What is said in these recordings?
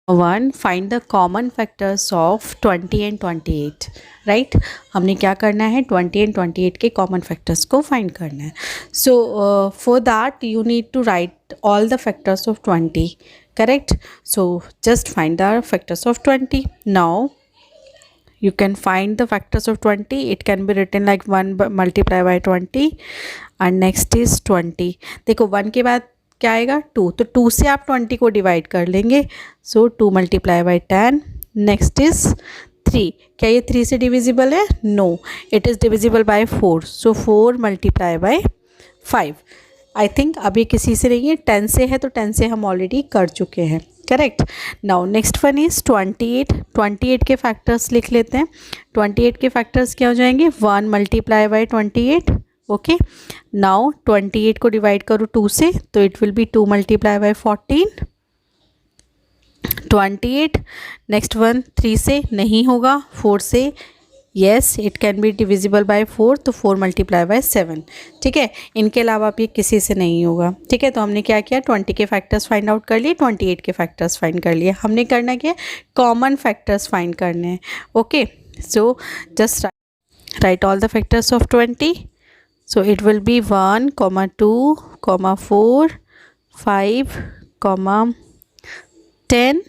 1 find the common factors of 20 and 28, right. हमने क्या करना है, 20 एंड 28 के कॉमन फैक्टर्स को फाइंड करना है। So for that you need to write all the factors of 20, correct. So just find the factors of 20 now. You can find the factors of 20. It can be written like 1 multiply by 20 and next is 20. देखो 1 के बाद क्या आएगा 2, तो 2 से आप 20 को divide कर लेंगे। So 2 multiply by 10. Next is 3. क्या ये 3 से डिविजिबल है? No, it is divisible by 4. So 4 multiply by 5. I think अभी किसी से नहीं है, 10 से है, तो 10 से हम ऑलरेडी कर चुके हैं, correct. Now next one is 28. 28 के फैक्टर्स लिख लेते हैं। 28 के फैक्टर्स क्या हो जाएंगे? 1 multiply by 28. ओके, नाउ 28 को डिवाइड करो 2 से, तो it will be 2 multiply by 14. 28. Next one 3 से नहीं होगा, 4 से, yes it can be divisible by 4, तो 4 multiply by 7. ठीक है, इनके अलावा आप ये किसी से नहीं होगा। ठीक है, तो हमने क्या किया, 20 के फैक्टर्स फाइंड आउट कर लिए, 28 के फैक्टर्स फाइंड कर लिए। हमने करना क्या है, कॉमन फैक्टर्स फाइंड करने हैं। Okay, so just right all the factors of 20. So it will be 1, 2, 4, 5, 10,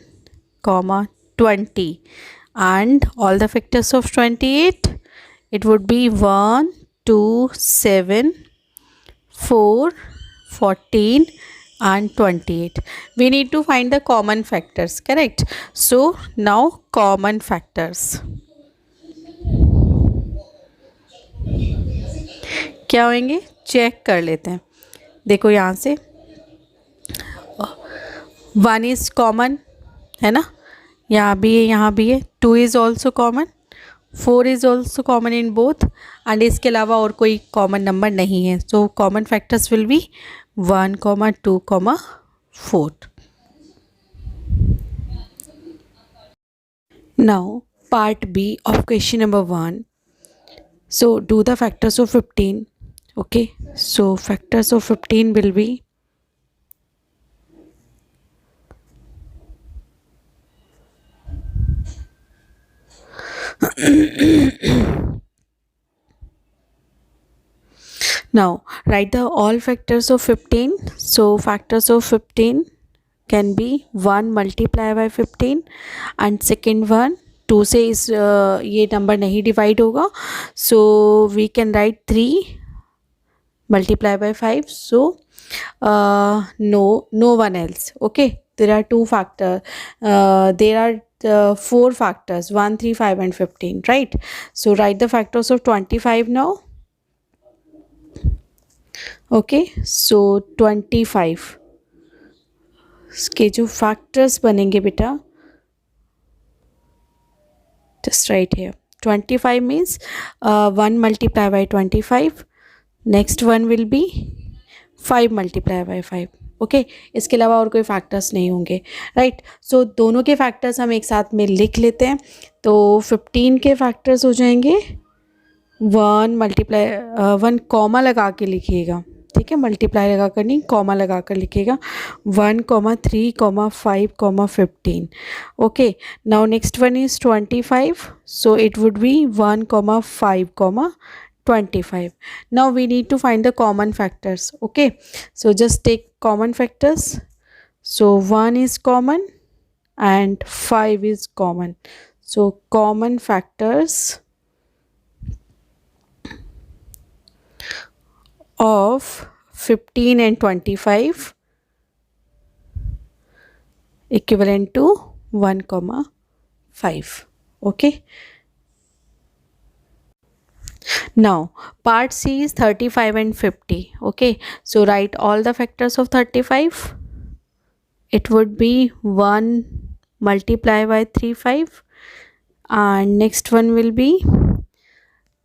20. And all the factors of 28, it would be 1, 2, 7, 4, 14 and 28. We need to find the common factors, correct? So now common factors क्या होंगे, check कर लेते हैं। देखो यहाँ से 1 is common है ना, यहाँ भी है, यहाँ भी है। 2 is also common, 4 is also common in both, and इसके अलावा और कोई कॉमन नंबर नहीं है। So common factors will be 1, 2, 4. Now part B of question number 1. So do the factors of 15. Okay, so factors of 15 will be now write the all factors of 15. so factors of 15 can be 1 multiply by 15 and second one 2 से इस ये number नहीं divide होगा, so we can write 3 multiply by 5. so no one else. okay, there are 2 factor, there are 4 factors, 1, 3, 5 and 15, right? so write the factors of 25 now. okay, so 25 के जो factors बनेंगे बेटा, just right here. 25 means 1 multiply by 25. next one will be 5 multiply by 5. Okay, इसके अलावा और कोई factors नहीं होंगे, राइट। सो दोनों के फैक्टर्स हम एक साथ में लिख लेते हैं। तो 15 के फैक्टर्स हो जाएंगे 1 multiply 1 कॉमा लगा के लिखिएगा, ठीक है, मल्टीप्लाई लगा कर नहीं, कॉमा लगा कर लिखिएगा 1, 3, 5, 15. Okay, now next one is 25. So it would be 1, 5, 25. now we need to find the common factors. okay, so just take common factors. so 1 is common and 5 is common. so common factors of 15 and 25 equivalent to 1, 5. okay, now part C is 35 and 50. okay, so write all the factors of 35. it would be 1 multiply by 3, 5 and next one will be,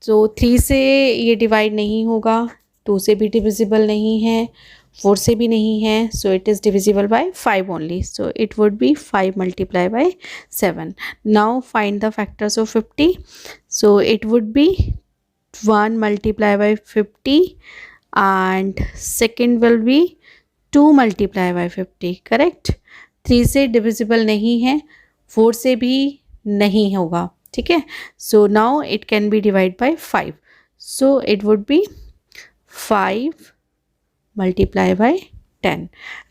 so 3 से ये divide नहीं होगा, 2 से भी divisible नहीं है, 4 से भी नहीं है, so it is divisible by 5 only. so it would be 5 multiply by 7. now find the factors of 50. so it would be 1 multiply by 50 and second will be 2 multiply by 50, correct? 3 से divisible नहीं है, 4 से भी नहीं होगा, ठीक है. So now it can be divide by 5. So it would B 5 multiply by 10.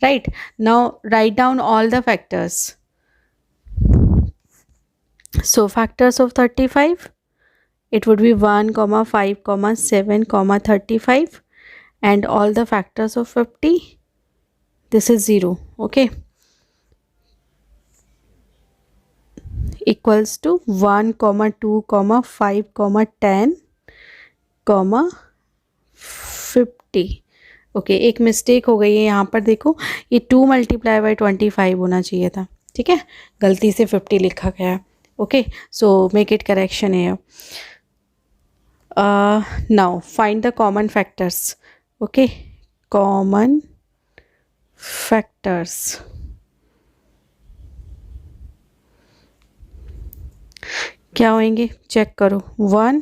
Right, now write down all the factors. So factors of 35, it would be 1 comma 5 comma 7 comma 35, and all the factors of 50, this is 0. Okay, equals to 1 comma 2 comma 5 comma 10 comma 50. Okay एक mistake हो गई है यहाँ पर, देखो ये 2 multiply by 25 होना चाहिए था, ठीक है, गलती से 50 लिखा गया है. Okay, so make it correction है. Now find the common factors. Okay, common factors. क्या होंगे चेक करो. 1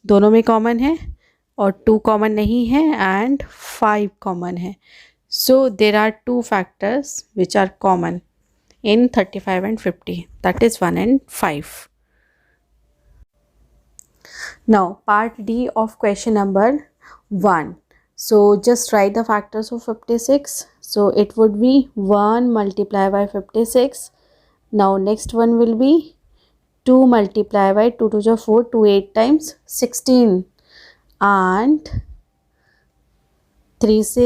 दोनों में कॉमन है और 2 कॉमन नहीं है एंड 5 कॉमन है. So there are 2 factors which are common in 35 and 50, that is 1 and 5. Now part D of question number 1. So just write the factors of 56. So it would be 1 multiplied by 56. Now next one will be 2 multiplied by 2 to the 4, 2 8 times 16, and 3 से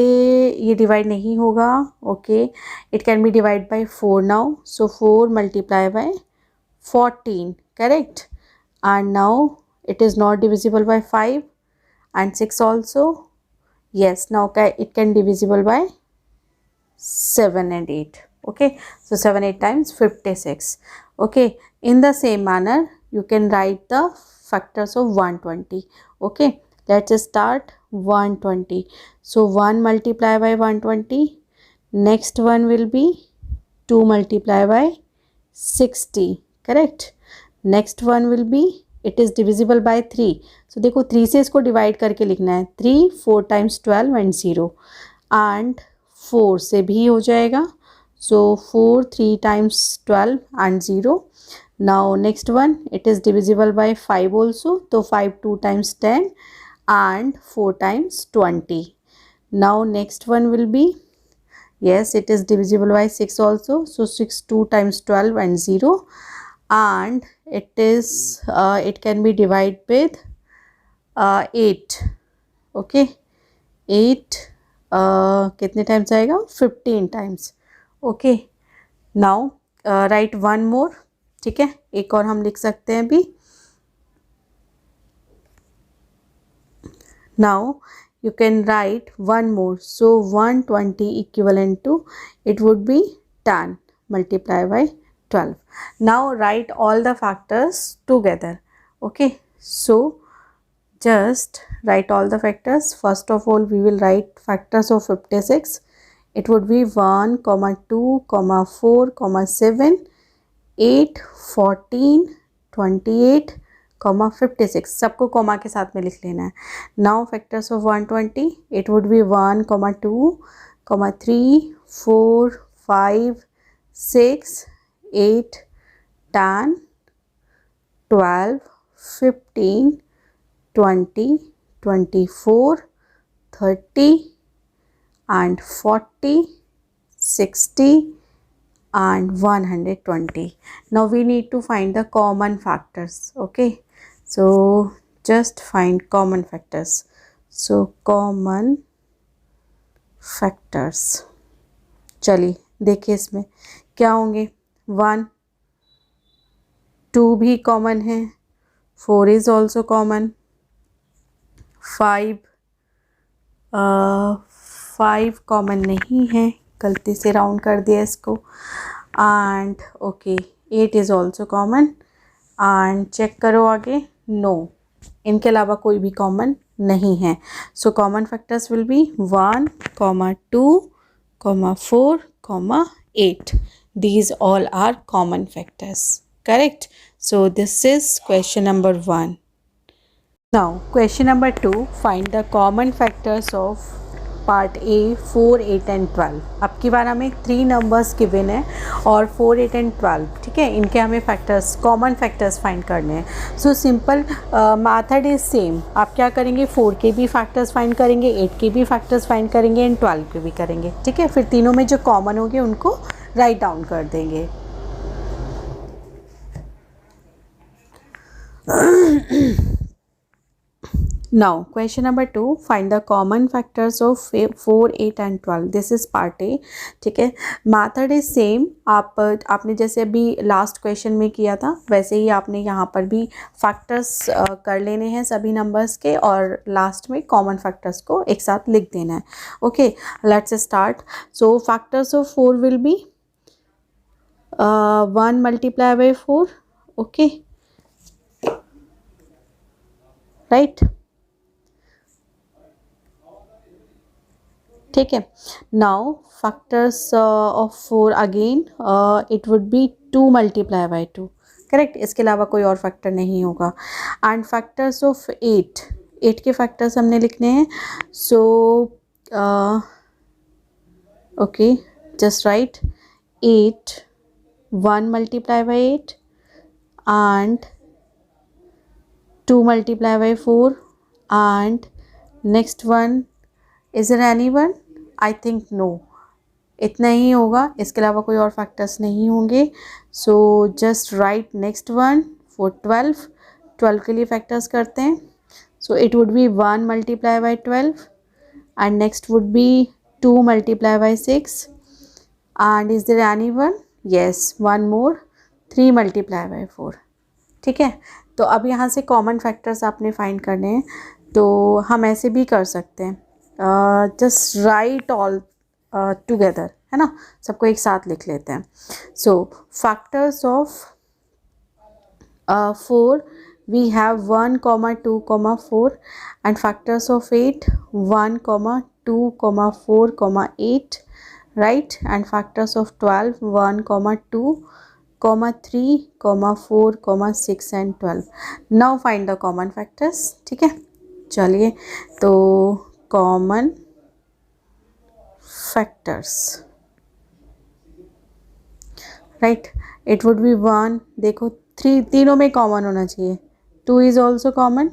ये divide नहीं होगा. Okay, it can be divide by 4 now. So 4 multiply by 14, correct. And now it is not divisible by 5 and 6 also. Yes, now it can divisible by 7 and 8. Okay, so 7 8 times 56. Okay, in the same manner you can write the factors of 120. Okay, let's start 120. So 1 multiply by 120. Next one will be 2 multiply by 60. Correct. Next one will be, it is divisible by 3. So देखो 3 से इसको divide करके लिखना है. 3 4 times 12 and 0. And 4 से भी हो जाएगा. So 4 3 times 12 and 0. Now next one, it is divisible by 5 also. So 5 2 times 10 and 4 times 20. Now next one will be, yes, it is divisible by 6 also. So 6 2 times 12 and 0, and it is it can be divided with 8. Okay, 8 कितने times आएगा? 15 times. Okay, now right one more. ठीक है, एक और हम लिख सकते हैं अभी. Now you can write one more. So 120 equivalent to, it would be 10 multiplied by 12. Now write all the factors together. Okay, so just write all the factors. First of all, we will write factors of 56. It would be 1, 2, 4, 7, 8, 14, 28, 56. सबको comma के साथ में लिख लेना है. Now factors of 120, it would be 1, 2, 3, 4, 5, 6, 8, 10, 12, 15, 20, 24, 30 and 40, 60 and 120. Now we need to find the common factors. Okay, so just find common factors. So common factors, चलिए देखिए इसमें क्या होंगे. 1 2 भी कॉमन है, 4 इज ऑल्सो कॉमन, 5 कॉमन नहीं है, गलती से राउंड कर दिया इसको. And okay, 8 is also common. And check करो आगे, नो, इनके अलावा कोई भी कॉमन नहीं है. So common factors will be 1, 2, 4, 8. These all are common factors. Correct? So this is question number 1. Now question number 2, find the common factors of part A 4, 8 and 12। अब की बार हमें 3 नंबर्स गिवन है और 4, 8 एंड 12, ठीक है, इनके हमें फैक्टर्स, कॉमन फैक्टर्स फाइंड करने हैं। So simple method is same. आप क्या करेंगे, 4 के भी फैक्टर्स फाइंड करेंगे, 8 के भी फैक्टर्स फाइंड करेंगे एंड 12 के भी करेंगे, ठीक है। फिर तीनों में जो कॉमन होंगे उनको राइट डाउन कर देंगे। Now question number 2, find the common factors of 4, 8 and 12. This is part A, ठीक है। Method is same. आपने जैसे अभी लास्ट क्वेश्चन में किया था वैसे ही आपने यहाँ पर भी फैक्टर्स कर लेने हैं सभी नंबर्स के और लास्ट में कॉमन फैक्टर्स को एक साथ लिख देना है। Okay, let's start. So factors of 4 will be 1 multiply by 4, okay, right, ठीक है। Now factors of 4 again it would be 2 multiply by 2, correct, इसके अलावा कोई और फैक्टर नहीं होगा। एंड फैक्टर्स ऑफ 8 के फैक्टर्स हमने लिखने हैं। So okay, just write 8, 1 multiply by 8 and 2 multiply by 4 and next one, is there any one? I think no, इतना ही होगा, इसके अलावा कोई और फैक्टर्स नहीं होंगे। So just write next one for 12 के लिए फैक्टर्स करते हैं। So it would be 1 multiply by 12 and next would be 2 multiply by 6 and is there any one? Yes, one more, 3 multiply by 4, ठीक है। तो अब यहाँ से कॉमन फैक्टर्स आपने फाइंड करने हैं, तो हम ऐसे भी कर सकते हैं, जस्ट राइट ऑल टुगेदर, है ना, सबको एक साथ लिख लेते हैं। So factors of 4 we have 1, 2, 4 and factors of 8 1, 2, 4, 8, right, and factors of 12 1, 2, 3, 4, 6 and 12। Now find the common factors, ठीक है। चलिए, तो common factors, right, it would be 1, देखो 3 तीनों में कॉमन होना चाहिए, 2 is also common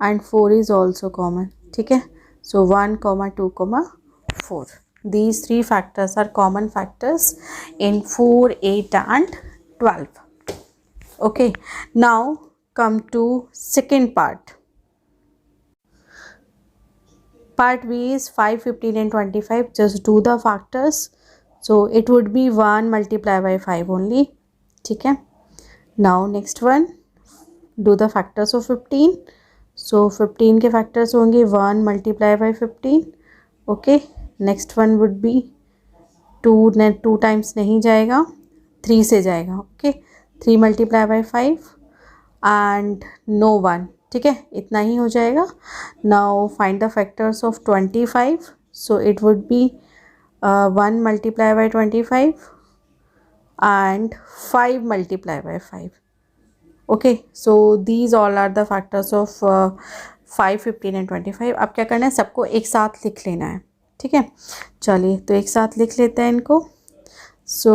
and 4 is also common, ठीक है। सो 1, 2, 4, these 3 factors are common factors in 4, 8 and 12. Okay, now come to second part. Part B is 5, 15 and 25. Just do the factors. So it would be 1 multiply by 5 only, ठीक है। Now next one, do the factors of 15. So 15 के factors होंगे 1 multiply by 15, okay। Next one would be 2 times नहीं जाएगा, 3 से जाएगा, okay। 3 multiply by 5 and no 1, ठीक है, इतना ही हो जाएगा। Now find the factors of 25। So it would be 1 multiply by 25 and 5 multiply by 5, okay. So these all are the factors of 5, 15 and 25। अब क्या करना है, सबको एक साथ लिख लेना है, ठीक है। चलिए, तो एक साथ लिख लेते हैं इनको। सो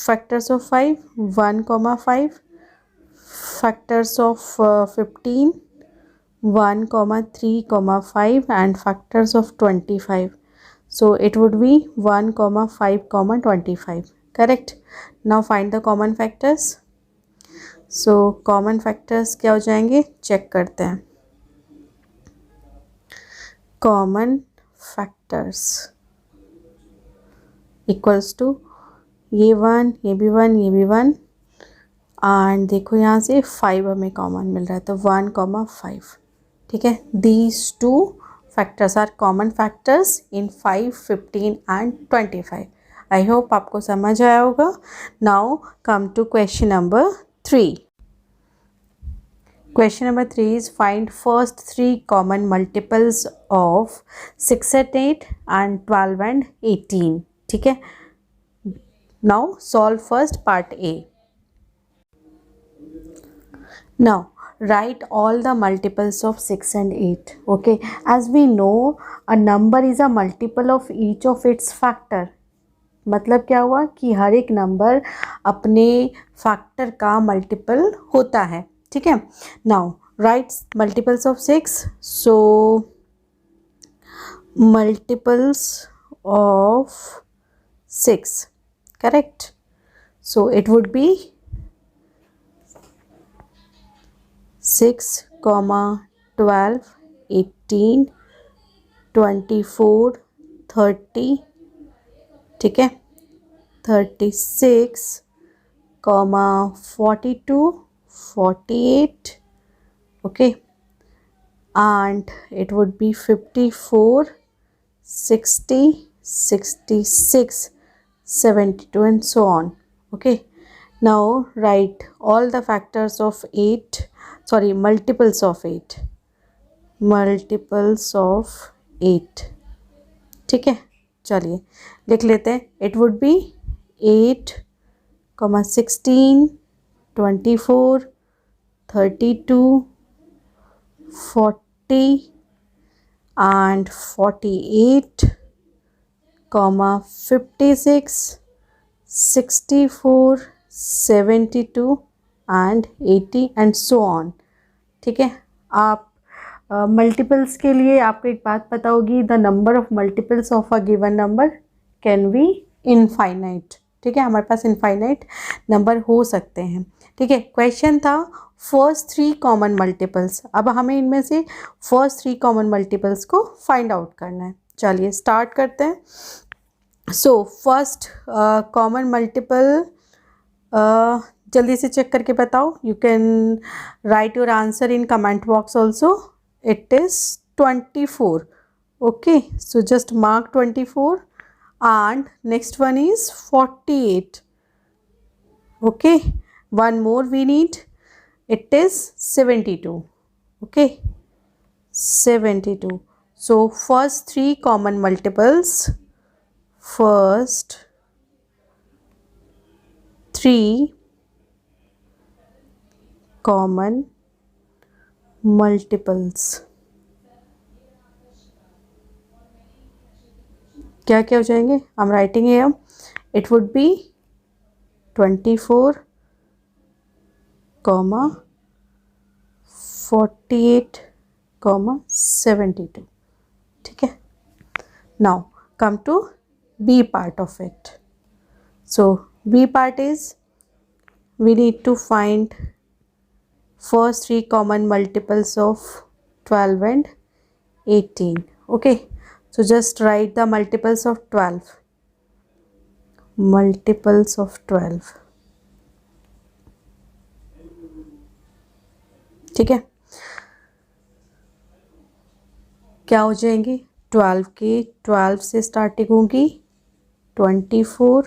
factors of 5 1, 5, factors of 15 1, 3, 5 and factors of 25. So it would be 1, 5, 25, correct। Now find the common factors. So common factors क्या हो जाएंगे, चेक करते हैं। common factors equals to ये 1, ये भी 1, ये भी 1 एंड देखो यहाँ से 5 हमें कॉमन मिल रहा है, तो 1, 5, ठीक है। These 2 factors are common factors in 5, 15 and 25। I hope आपको समझ आया होगा। Now come to question number 3। Question number 3 is find first 3 common multiples of 6 and 8 and 12 and 18, ठीक है। Now solve first part A. Now write all the multiples of 6 and 8. Okay, as we know a number is a multiple of each of its factor. मतलब क्या हुआ कि हर एक number अपने factor का multiple होता है. ठीक है. Now right multiples of 6. So multiples of 6, correct. So it would B 6, 12, 18, 24, 30. ठीक है. 36, 42, 48. okay, and it would be 54, 60, 66, 72 and so on. Okay, now write all the factors of 8, sorry, multiples of 8, multiples of 8. ठीक है. चलिए लिख लेते हैं. It would B 8, 16, 24, 32, 40 and 48, 56, 64, 72 and 80 and so on. ठीक है. आप मल्टीपल्स के लिए आपको एक बात पता होगी, the number of multiples of a given number can be infinite. ठीक है, हमारे पास इनफाइनाइट नंबर हो सकते हैं. ठीक है. क्वेश्चन था फर्स्ट 3 कॉमन मल्टीपल्स. अब हमें इनमें से फर्स्ट 3 कॉमन मल्टीपल्स को फाइंड आउट करना है. चलिए स्टार्ट करते हैं. सो फर्स्ट कॉमन मल्टीपल जल्दी से चेक करके बताओ. You can write your answer in comment box also. It is 24. Okay, so just mark 24 and next one is 48. Okay, one more we need. It is 72. Okay, 72. So first 3 common multiples, first 3 common multiples क्या क्या हो जाएंगे. I am writing here. It would be 24, 48, 72. ठीक है. Now come to B part of it. So B part is we need to find first 3 common multiples of 12 and 18. Okay, so just write the multiples of 12. Multiples of 12. ठीक है. क्या हो जाएंगे. 12 के 12 से starting होगी 24.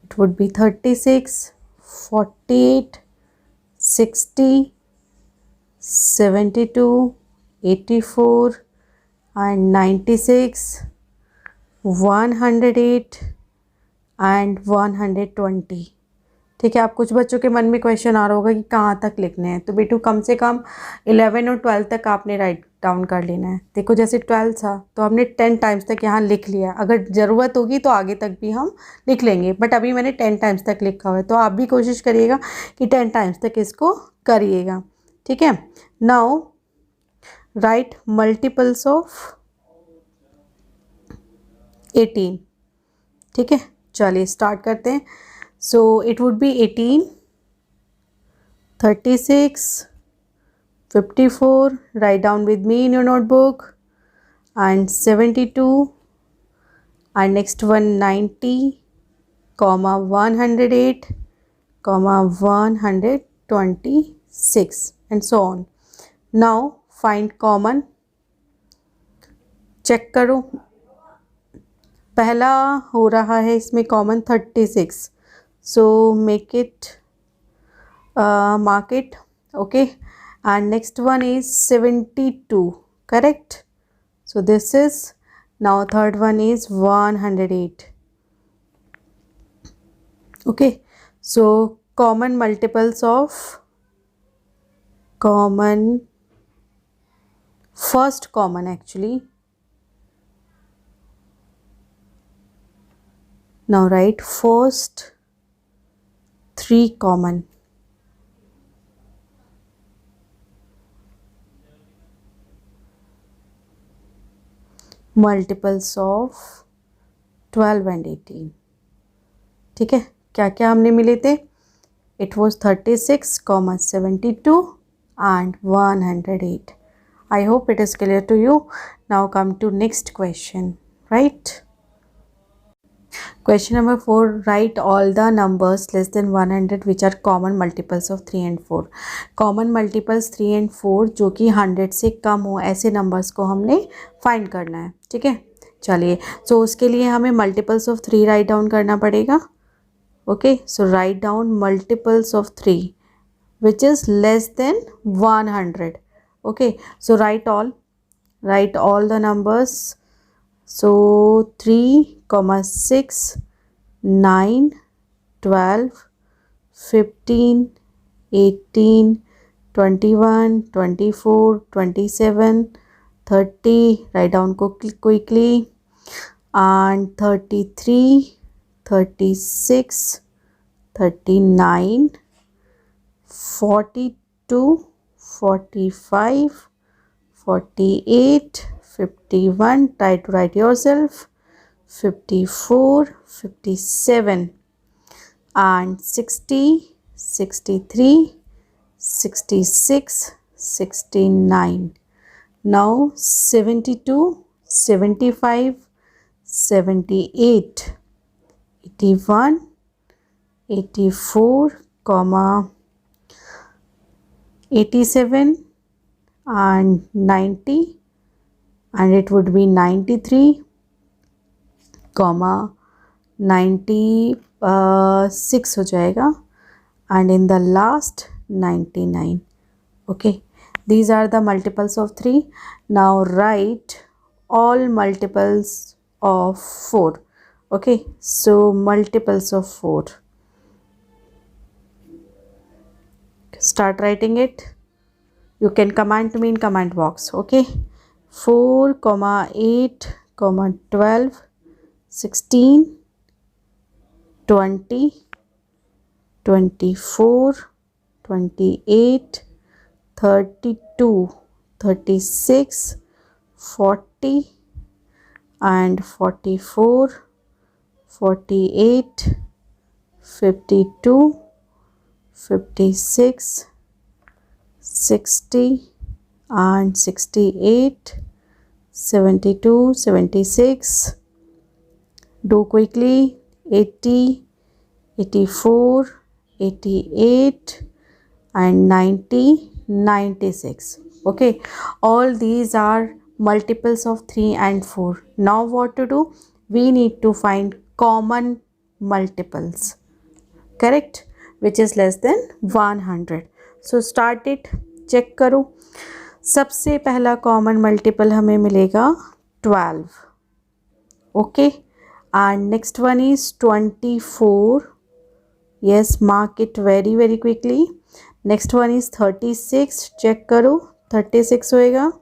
It would B 36, 48, 60, 72, 84 and 96, 108 and 120. ठीक है. आप कुछ बच्चों के मन में क्वेश्चन आ रहा होगा कि कहाँ तक लिखने हैं. तो बेटू कम से कम 11 और 12 तक आपने राइट डाउन कर लेना है. देखो जैसे 12 था तो हमने 10 टाइम्स तक यहाँ लिख लिया. अगर ज़रूरत होगी तो आगे तक भी हम लिख लेंगे, बट अभी मैंने 10 टाइम्स तक लिखा हुआ है. तो आप भी कोशिश करिएगा कि 10 टाइम्स तक इसको करिएगा. ठीक है. Now right multiples of 18. ठीक है. चलिए स्टार्ट करते हैं. So it would B 18, 36, 54, write down with me in your notebook, and 72, and next one 90, 108, 126 and so on. Now find common. Check करो. पहला हो रहा है इसमें common 36. So make it mark it. Okay, and next one is 72, correct. So this is now third one is 108. Okay, so common multiples of common, first common actually. Now write first 3 common. Multiples of 12 and 18. ठीक है, क्या क्या हमने मिले थे? It was 36, 72 and 108. I hope it is clear to you. Now come to next question, right? Question number 4. Write all the numbers less than 100 which are common multiples of 3 and 4. Common multiples 3 and 4 जो कि 100 से कम हो, ऐसे numbers को हमने find करना है. ठीक है, चलिए. So उसके लिए हमें multiples of 3 write down करना पड़ेगा. Okay, so write down multiples of 3 which is less than 100. Okay, so write all the numbers. So 3, 6, 9, 12, 15, 18, 21, 24, 27, 30, write down quickly, and 33, 36, 39, 42, 45, 48, 51, try to write yourself, 54, 57, and 60, 63, 66, 69. Now 72, 75, 78, 81, 84, 87, and 90, and it would be 93, 96 हो जाएगा, and in the last 99. Okay, these are the multiples of 3. Now write all multiples of 4. Okay, so multiples of 4. Start writing it. You can comment me in comment box. Okay, 4, 8, 12, 16, 20, 24, 28, 32, 36, 40, and 44, 48, 52, 56, 60, and 68, 72, 76. Do quickly. 80, 84, 88, and 90, 96. Okay, all these are multiples of 3 and 4. Now what to do? We need to find common multiples, correct, which is less than 100. So start it. Check करो. सबसे पहला common multiple हमें मिलेगा 12. Okay, and next one is 24. Yes, mark it very very quickly. Next one is 36. check करो, 36 होएगा.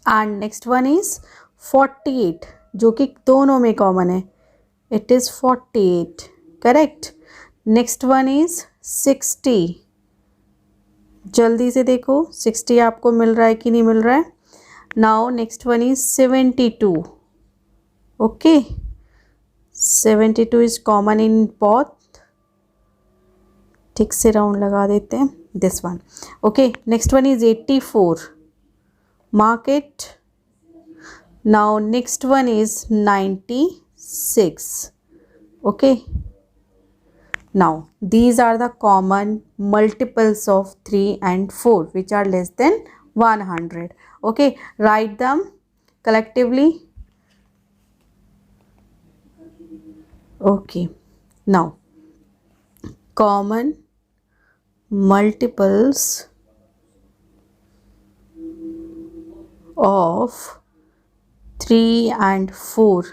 And next one is 48 जो कि दोनों में कॉमन है. It is 48, correct. Next one is 60. जल्दी से देखो 60 आपको मिल रहा है कि नहीं मिल रहा है. Now next one is 72. Okay, 72 is common in both. ठीक से राउंड लगा देते हैं. This one. Okay, next one is 84. Mark it. Now next one is 96. Okay. Now these are the common multiples of 3 and 4 which are less than 100. Okay, write them collectively. Okay, now common multiples of 3 and 4,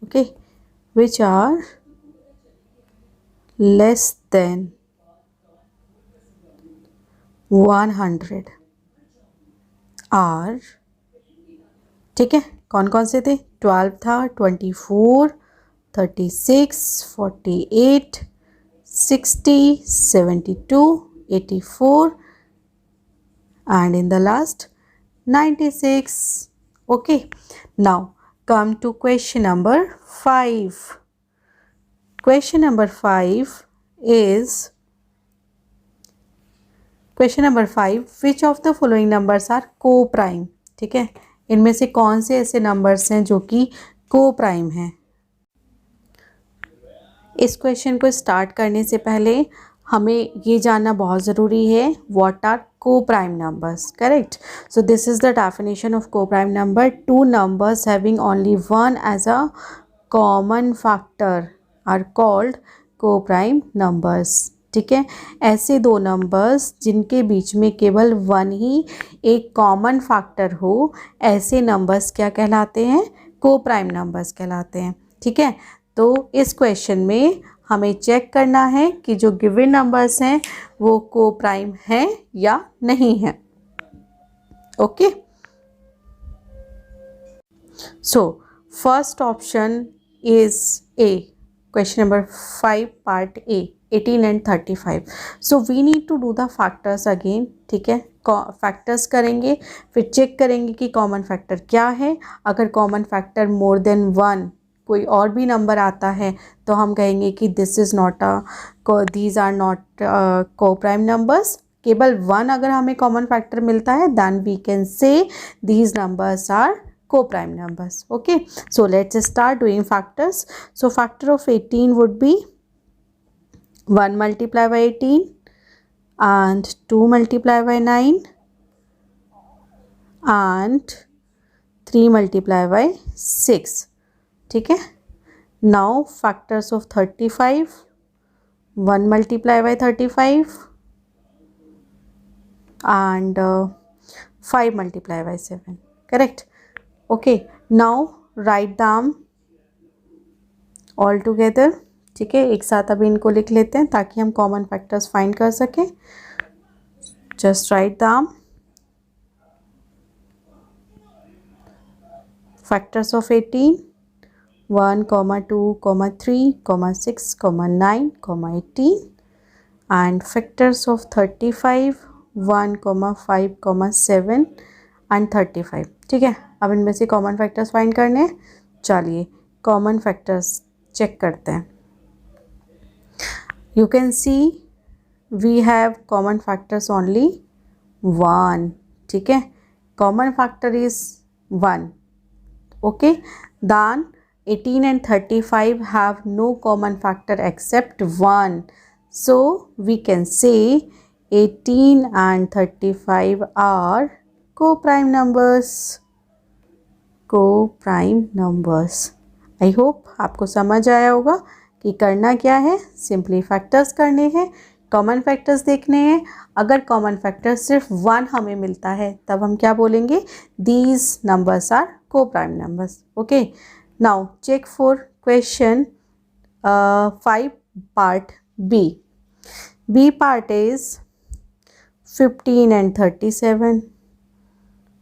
okay, which are less than 100 are, ठीक है, कौन कौन से थे? 12 था, 24, 36, 48, 60, 72, 84 and in the last 96. Okay, now come to question number 5. Question number 5 is question number 5, which of the following numbers are को prime, ठीक है, इनमें से कौन से ऐसे नंबर्स हैं जो कि को प्राइम हैं। इस क्वेश्चन को स्टार्ट करने से पहले हमें ये जानना बहुत ज़रूरी है, व्हाट आर को prime numbers, correct. So this is the definition of co prime number, two numbers having only one as a common factor are called co prime numbers, ठीक है। ऐसे दो नंबर्स जिनके बीच में केवल वन ही एक कॉमन फैक्टर हो, ऐसे नंबर्स क्या कहलाते हैं? को प्राइम नंबर्स कहलाते हैं, ठीक है। तो इस क्वेश्चन में हमें चेक करना है कि जो गिवन नंबर्स हैं वो को प्राइम हैं या नहीं है। Okay, so first option is A, question number 5 part A, 18 and 35. So we need to do the factors again, ठीक है। फैक्टर्स करेंगे, फिर चेक करेंगे कि कॉमन फैक्टर क्या है। अगर common factor more than one कोई और भी नंबर आता है तो हम कहेंगे कि this is not these are not को प्राइम नंबर्स। केवल वन अगर हमें कॉमन फैक्टर मिलता है then we can say these numbers are co-prime numbers. Okay, so let's start doing factors. So factor of 18 would be 1 multiplied by 18 and 2 multiplied by 9 and 3 multiplied by 6, ठीक है। Now factors of 35, 1 multiplied by 35 and 5 multiplied by 7, correct। Okay, now write down all together, ठीक है, एक साथ अभी इनको लिख लेते हैं ताकि हम कॉमन फैक्टर्स फाइंड कर सकें। Just write down factors of 18, 1, 2, 3, 6, 9, 18 and factors of 35, 1, 5, 7 and 35, ठीक है। अब इनमें से कॉमन फैक्टर्स फाइंड करने, चलिए कॉमन फैक्टर्स चेक करते हैं। You can see we have common factors only 1, ठीक है, common factor is 1, okay. Then 18 and 35 have no common factor except 1, so we can say 18 and 35 are co-prime numbers, co-prime numbers. I hope आपको समझ आया होगा कि करना क्या है, सिंपली फैक्टर्स करने हैं, कॉमन फैक्टर्स देखने हैं। अगर कॉमन फैक्टर सिर्फ 1 हमें मिलता है तब हम क्या बोलेंगे? These numbers are coprime numbers. Okay, now check for question 5 part B. B part is 15 and 37.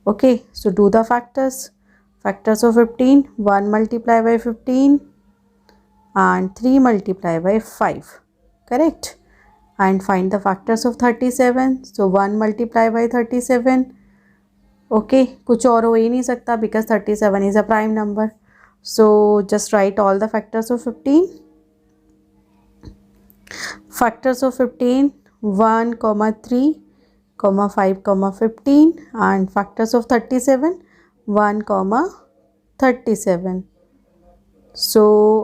Okay, so do the factors. Factors of 15, 1 multiplied by 15 and 3 multiplied by 5, correct, and find the factors of 37. So 1 multiplied by 37, okay, कुछ और हो ही नहीं सकता because 37 is a prime number. So just write all the factors of 15. Factors of 15, 1, 3, 5, 15 and factors of 37, 1, 37. सो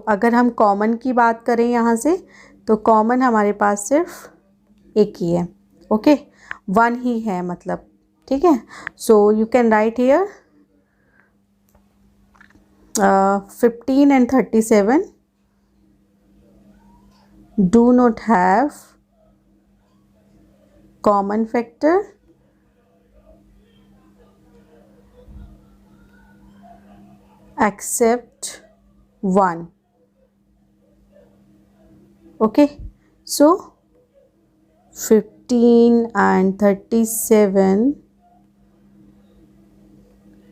अगर हम common की बात करें यहाँ से तो कॉमन हमारे पास सिर्फ एक ही है, ओके, 1 ही है मतलब, ठीक है। So you can write here 15 and 37 do not have common factor except 1, okay। So 15 and 37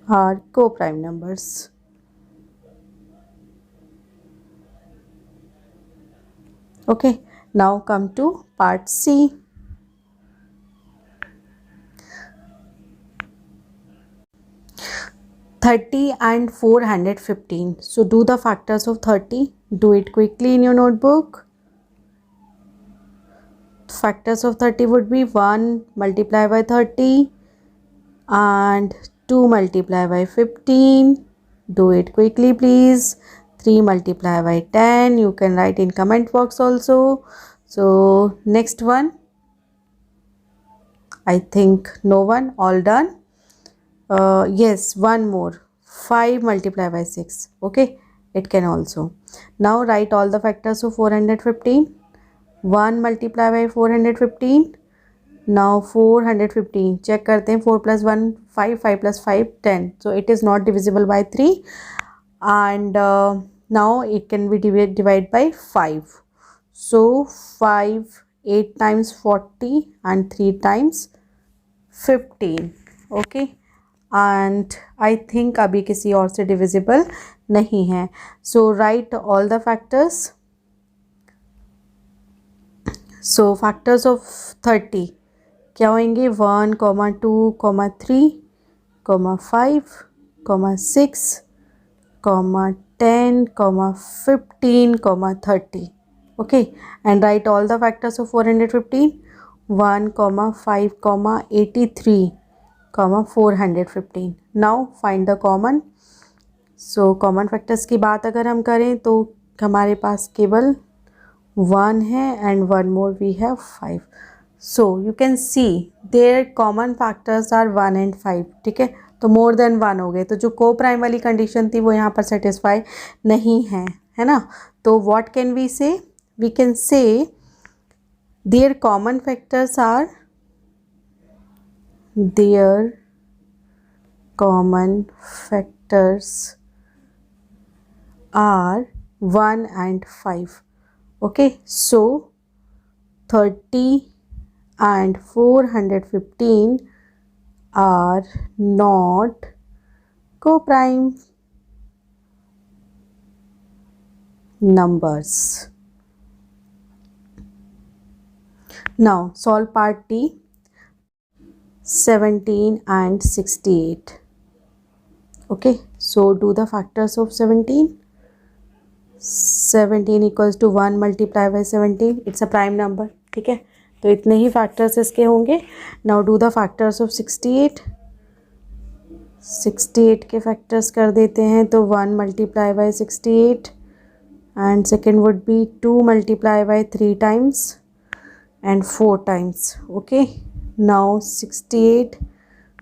are co-prime numbers. Okay, now come to part C. $30 and 415. So do the factors of 30. Do it quickly in your notebook. Factors of 30 would be 1 multiplied by 30 and 2 multiplied by 15. Do it quickly please. 3 multiplied by 10. You can write in comment box also. So next one. I think no one. All done. Yes, one more. 5 multiplied by 6. Okay, it can also. Now write all the factors of 415. 1 multiplied by 415. Now 415. Check करते हैं. 4 plus 1 5, 5 plus 5 10. So it is not divisible by 3. And now it can be divided by 5. So 5 8 times 40 and 3 times 15. Okay. And I think अभी किसी और से divisible नहीं है. So write all the factors. So factors of 30 क्या होंगे? 1, 2, 3, 5, 6, 10, 15, 30. Okay, and write all the factors of 415. 1, 5, 83, 415. Now find the common. So common factors की बात अगर हम करें तो हमारे पास केवल 1 है and one more we have 5. So you can see their common factors are 1 and 5. ठीक है, तो more than 1 हो गए. तो जो को प्राइम वाली कंडीशन थी वो यहाँ पर सेटिस्फाई नहीं है ना. तो what can we say? We can say their common factors are are 1 and 5. Okay, so 30 and 415 are not co-prime numbers. Now solve part D. 17 and 68. Okay, so do the factors of 17. 17 equals to 1 multiplied by 17. It's a prime number. ठीक है, तो इतने ही factors इसके होंगे. Now do the factors of 68. 68 के factors कर देते हैं तो 1 multiplied by 68 and second would be 2 multiplied by 3 times and 4 times. Okay, now 68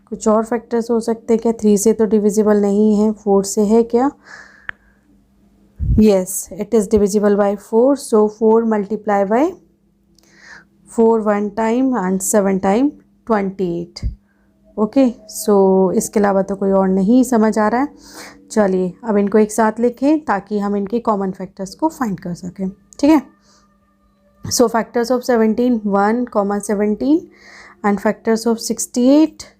कुछ और factors हो सकते हैं क्या? 3 से तो divisible नहीं है, 4 से है क्या? Yes, it is divisible by 4. So 4 multiplied by 4 one time and 7 time 28. Okay, so इसके अलावा तो कोई और नहीं समझ आ रहा है. चलिए अब इनको एक साथ लिखें ताकि हम इनके कॉमन फैक्टर्स को फाइंड कर सकें. ठीक है, so factors of 17 1, 17 and factors of 68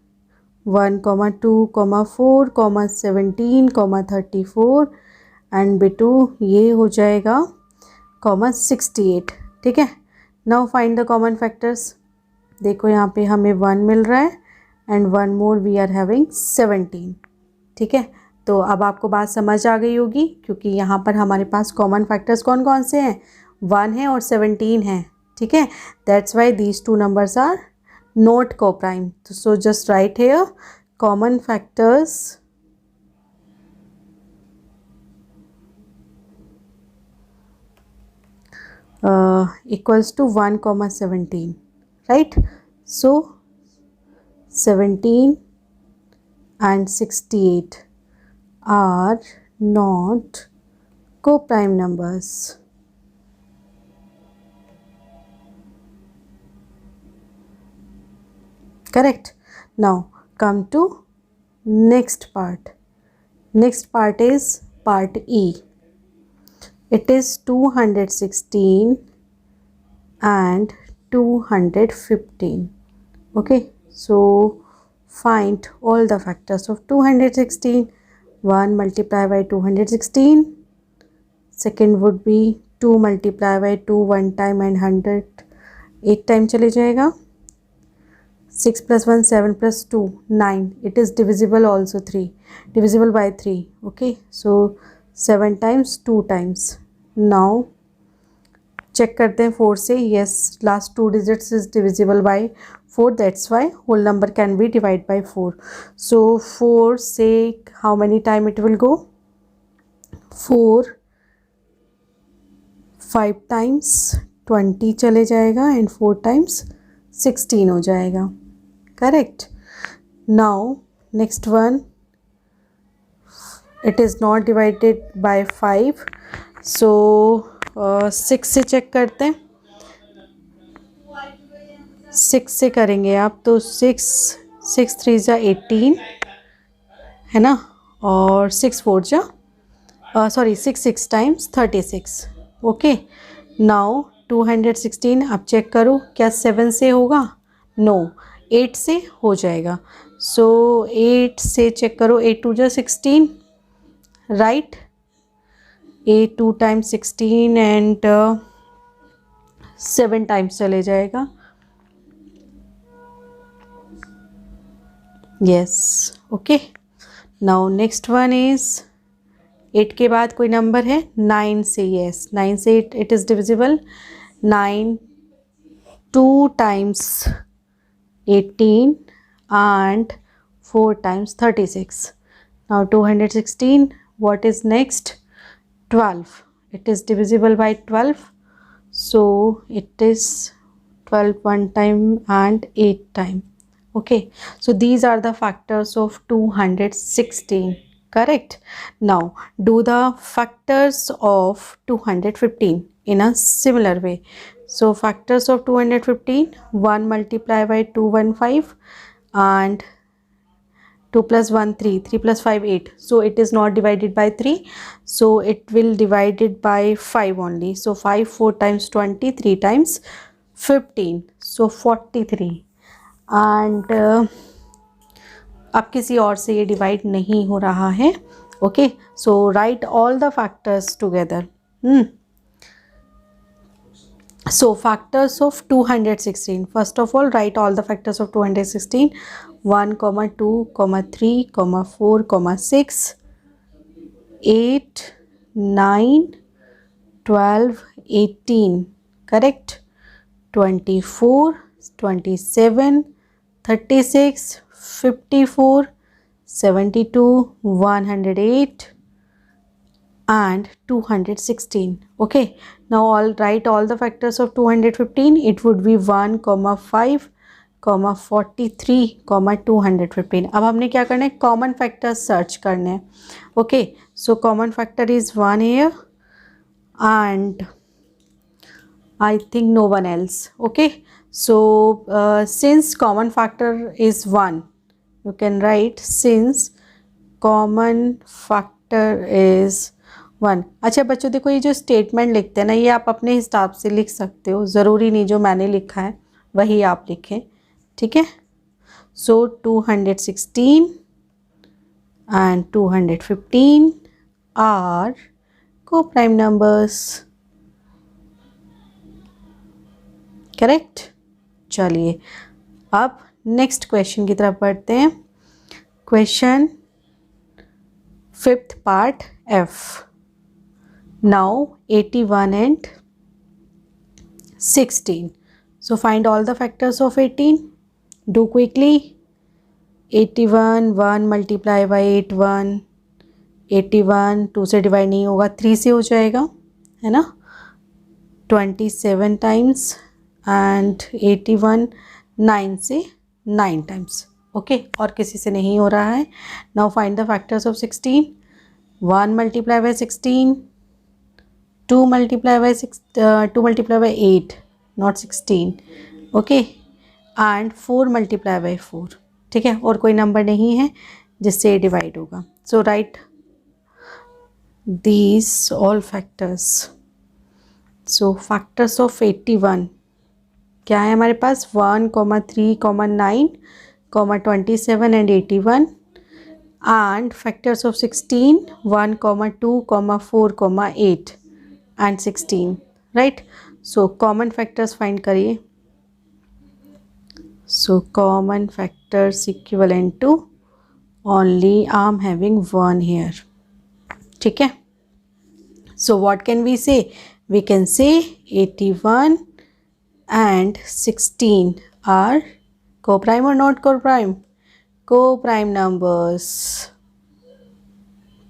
1, 2, 4, 17, 34 and बेटू ये हो जाएगा 68. ठीक है, now find the common factors. देखो यहाँ पे हमें 1 मिल रहा है and 1 more we are having 17. ठीक है, तो अब आपको बात समझ आ गई होगी क्योंकि यहाँ पर हमारे पास कॉमन फैक्टर्स कौन कौन से हैं? 1 है और 17 है. ठीक है, that's why these two numbers are not को prime. So just write here common factors equals to 1, 17, right? So 17 and 68 are not co-prime numbers. Correct. Now come to next part. Next part is part E. It is 216 and 215. Okay, so find all the factors of 216. 1 multiplied by 216. Second would be 2 multiplied by 2 1 time and 100 8 time चले जाएगा. 6 plus 1 7 plus 2 9. It is divisible also 3. Divisible by 3. Okay, so 7 times 2 times. Now check करते हैं 4 से. Yes, last 2 digits is divisible by 4. That's why whole number can be divided by 4. So 4 से how many time it will go? 4 5 times 20 चले जाएगा and 4 times 16 हो जाएगा. Correct. Now next one, it is not divided by 5, so 6 से check करते हैं. 6 से करेंगे आप तो 6 3 जा 18 है ना, और 6 4 जा 6 times 36. ओके, नाउ 216 आप चेक करो क्या 7 से होगा? नो, 8 से हो जाएगा. सो 8 से चेक करो. 8 2 जा 16, राइट. 8 2 times 16 एंड 7 times चले जाएगा. Yes, okay. Now next one is 8 के बाद कोई नंबर है 9 से. यस, 9 से it is divisible. 9 2 times 18 and 4 times 36. Now 216. What is next? 12. It is divisible by 12. So it is 12 1 time and 8 time. Okay, so these are the factors of 216. Correct. Now do the factors of 215 in a similar way. So factors of 215, 1 multiplied by 215 and 2 plus 1 3, 3 plus 5 8. So it is not divided by 3, so it will divide it by 5 only. So 5 4 times 20, 3 times 15, so 43. And अब किसी और से ये divide नहीं हो रहा है. Okay, so right all the factors together. So factors of 216. First of all, write all the factors of 216. 1, 2, 3, 4, 6, 8, 9, 12, 18. Correct. 24, 27, 36, 54, 72, 108 and 216. Okay, now write all the factors of 215. It would be 1, 5, 43, 215. अब हमने क्या करना है? Common factor search करने हैं. Okay, so common factor is 1 here and I think no one else. Okay, so since common factor is 1, you can write since common factor is 1. अच्छा बच्चों देखो, ये जो स्टेटमेंट लिखते हैं ना, ये आप अपने हिसाब से लिख सकते हो. ज़रूरी नहीं जो मैंने लिखा है वही आप लिखें. ठीक है. सो 216 and 215 are co-prime numbers. Correct. चलिए अब नेक्स्ट क्वेश्चन की तरफ बढ़ते हैं. Question 5th part F. Now 81 and 16. So find all the factors of 18. Do quickly. 81 1 multiply by 81. 81 2 से डिवाइड नहीं होगा, 3 से हो जाएगा, है ना. 27 times and 81 9 से 9 times. ओके, और किसी से नहीं हो रहा है. Now find the factors of 16. 1 multiply by 16, 2 multiply by 8, not 16. Okay, and 4 multiply by 4. ठीक है, और कोई नंबर नहीं है जिससे डिवाइड होगा. सो right these all factors. So factors of 81. क्या है हमारे पास 1,3,9, 27 and 81, and factors of 16 1,2, 4, 8 and 16, right? So common factors find करिए. So common factors equivalent to only I'm having 1 here. ठीक है. So what can we say? We can say 81 and 16 are co-prime or not co-prime? Co-prime numbers.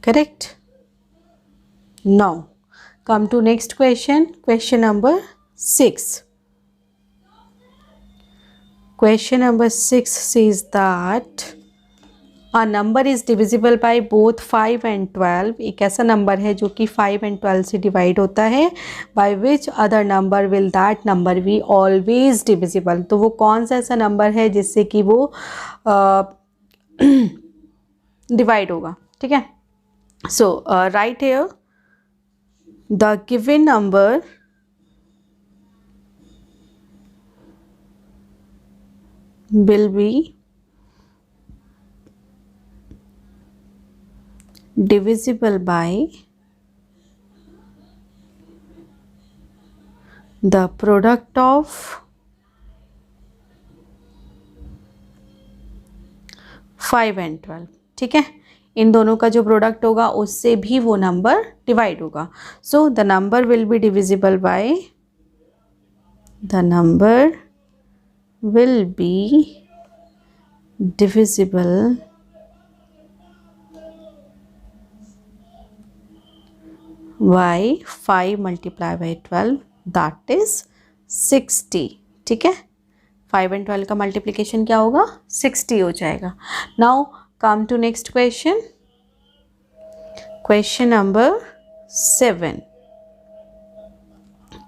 Correct? Now come to next question. Question number 6. Question number 6 says that a number is divisible by both 5 and 12. एक ऐसा number है जो कि 5 and 12 से divide होता है. By which other number will that number be always divisible? तो वो कौन सा ऐसा नंबर है जिससे कि वो डिवाइड होगा. ठीक है. So right here the given number will be divisible by the product of 5 and 12. ठीक है. इन दोनों का जो प्रोडक्ट होगा उससे भी वो नंबर डिवाइड होगा. So the number will be divisible by the number will be divisible by 5 multiplied by 12, that is 60. ठीक है. 5 and 12 का मल्टीप्लिकेशन क्या होगा? 60 हो जाएगा. Now come to next question. Question number 7.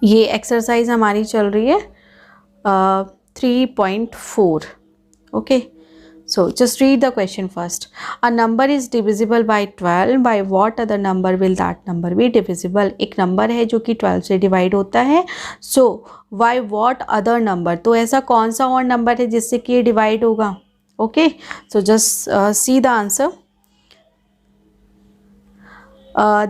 ये एक्सरसाइज हमारी चल रही है 3.4. Okay. So just read the question first. A number is divisible by 12. By what other number will that number be divisible? एक नंबर है जो कि 12 से डिवाइड होता है. So by what other number? तो ऐसा कौन सा और नंबर है जिससे कि ये डिवाइड होगा? Okay. So just see the answer.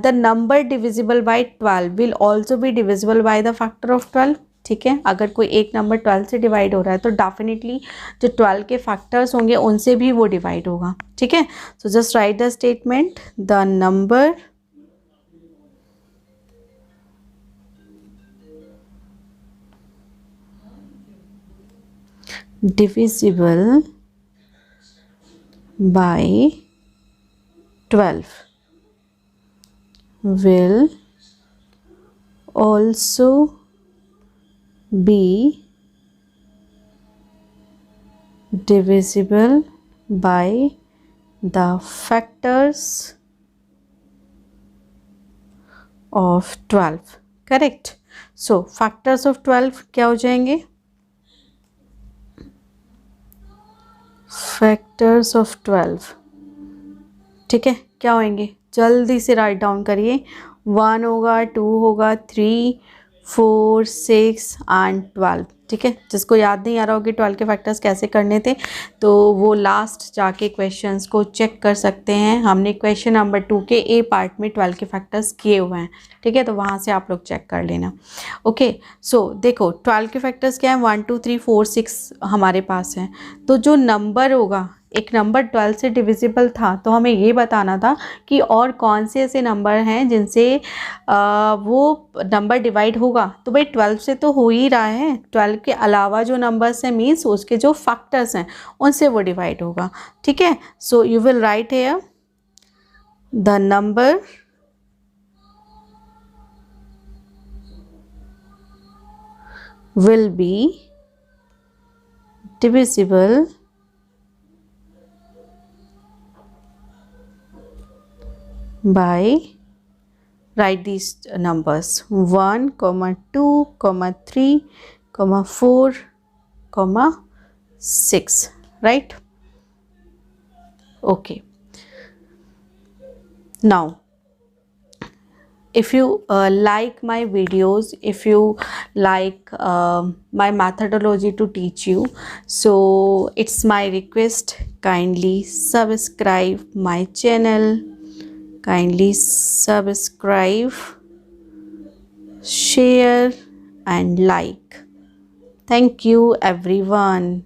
The number divisible by 12 will also be divisible by the factor of 12. ठीक है. अगर कोई एक नंबर 12 से डिवाइड हो रहा है तो डेफिनेटली जो 12 के फैक्टर्स होंगे उनसे भी वो डिवाइड होगा. ठीक है. सो just right the statement. The number divisible by 12 will also be divisible by the factors of 12. Correct. So factors of 12 क्या हो जाएंगे? Factors of 12. ठीक है. क्या होंगे? जल्दी से राइट डाउन करिए. 1 होगा, 2 होगा, 3, 4, 6 एंड 12. ठीक है. जिसको याद नहीं आ रहा होगा 12 के फैक्टर्स कैसे करने थे तो वो लास्ट जाके क्वेश्चंस को चेक कर सकते हैं. हमने क्वेश्चन नंबर 2 के ए पार्ट में 12 के फैक्टर्स किए हुए हैं. ठीक है. तो वहाँ से आप लोग चेक कर लेना. ओके. सो देखो 12 के फैक्टर्स क्या है? 1, 2, 3, 4, 6 हमारे पास हैं. तो जो नंबर होगा, एक नंबर 12 से डिविजिबल था तो हमें ये बताना था कि और कौन से ऐसे नंबर हैं जिनसे वो नंबर डिवाइड होगा. तो भाई 12 से तो हो ही रहा है. 12 के अलावा जो नंबर्स हैं मीन्स उसके जो फैक्टर्स हैं उनसे वो डिवाइड होगा. ठीक है. So you will write here the number will be divisible by, write these numbers, 1, 2, 3, 4, 6, right? Okay. Now if you like my videos, if you like my methodology to teach you, so it's my request, kindly subscribe my channel, kindly subscribe, share and like. Thank you everyone.